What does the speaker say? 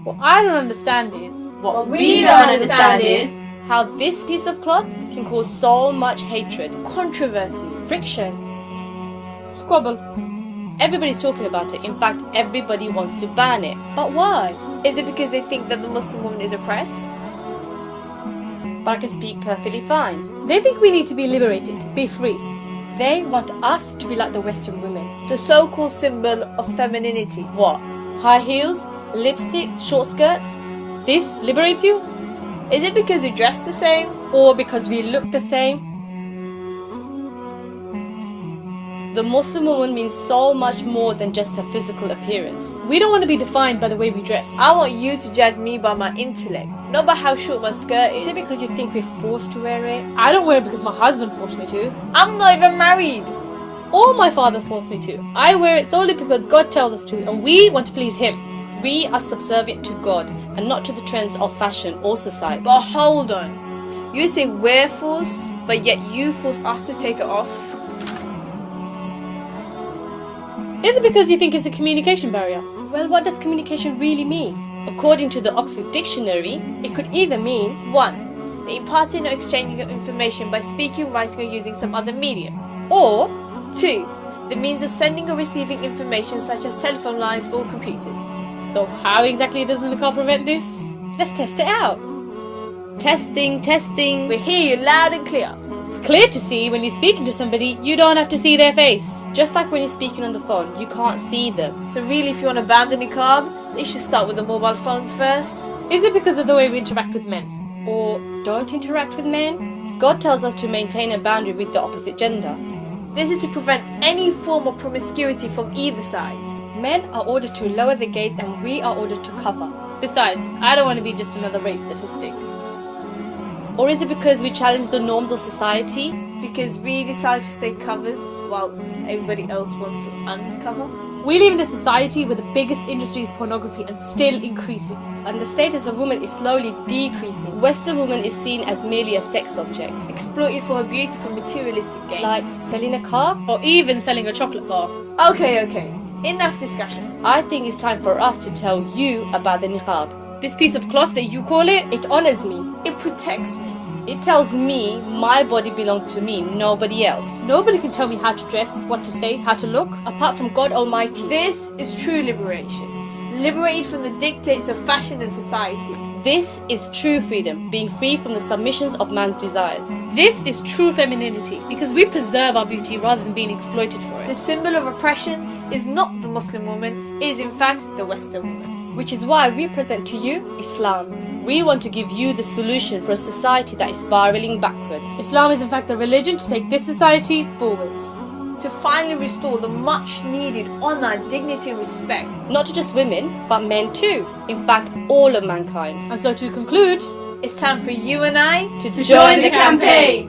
What I don't understand is... What we don't understand is how this piece of cloth can cause so much hatred, controversy, friction, squabble. Everybody's talking about it. In fact, everybody wants to ban it. But why? Is it because they think that the Muslim woman is oppressed? But I can speak perfectly fine. They think we need to be liberated, be free. They want us to be like the Western women. The so-called symbol of femininity. What? High heels? Lipstick? Short skirts? This liberates you? Is it because we dress the same? Or because we look the same? The Muslim woman means so much more than just her physical appearance. We don't want to be defined by the way we dress. I want you to judge me by my intellect, not by how short my skirt is. Is it because you think we're forced to wear it? I don't wear it because my husband forced me to. I'm not even married. Or my father forced me to. I wear it solely because God tells us to, and we want to please Him. We are subservient to God and not to the trends of fashion or society. But hold on. You say we're forced, but yet you force us to take it off. Is it because you think it's a communication barrier? Well, what does communication really mean? According to the Oxford Dictionary, it could either mean 1. The imparting or exchanging of information by speaking, writing or using some other medium. or 2. The means of sending or receiving information such as telephone lines or computers. So how exactly does the niqab prevent this? let's test it out. Testing, testing. We hear you loud and clear. It's clear to see when you're speaking to somebody, you don't have to see their face. Just like when you're speaking on the phone, you can't see them. So really, if you want to ban the niqab, you should start with the mobile phones first. Is it because of the way we interact with men? Or don't interact with men. God tells us to maintain a boundary with the opposite gender. This is to prevent any form of promiscuity from either sides. Men are ordered to lower the gaze and we are ordered to cover. Besides, I don't want to be just another rape statistic. Or is it because we challenge the norms of society? Because we decide to stay covered whilst everybody else wants to uncover. We live in a society where the biggest industry is pornography and still increasing. And the status of woman is slowly decreasing. Western woman is seen as merely a sex object. Exploited for her beautiful materialistic gains. Like selling a car? Or even selling a chocolate bar. Okay. Enough discussion. I think it's time for us to tell you about the niqab. This piece of cloth that you call it, It honors me. It protects me. It tells me my body belongs to me, nobody else. nobody can tell me how to dress, what to say, how to look. Apart from God Almighty. This is true liberation. Liberated from the dictates of fashion and society. This is true freedom, being free from the submissions of man's desires. This is true femininity because we preserve our beauty rather than being exploited for The it. symbol of oppression is not the Muslim woman, it is in fact the Western woman. Which is why we present to you Islam. We want to give you the solution for a society that is spiraling backwards. Islam is in fact the religion to take this society forwards. To finally restore the much needed honour, dignity and respect. Not to just women, but men too. In fact, all of mankind. And so to conclude, It's time for you and I To join the campaign.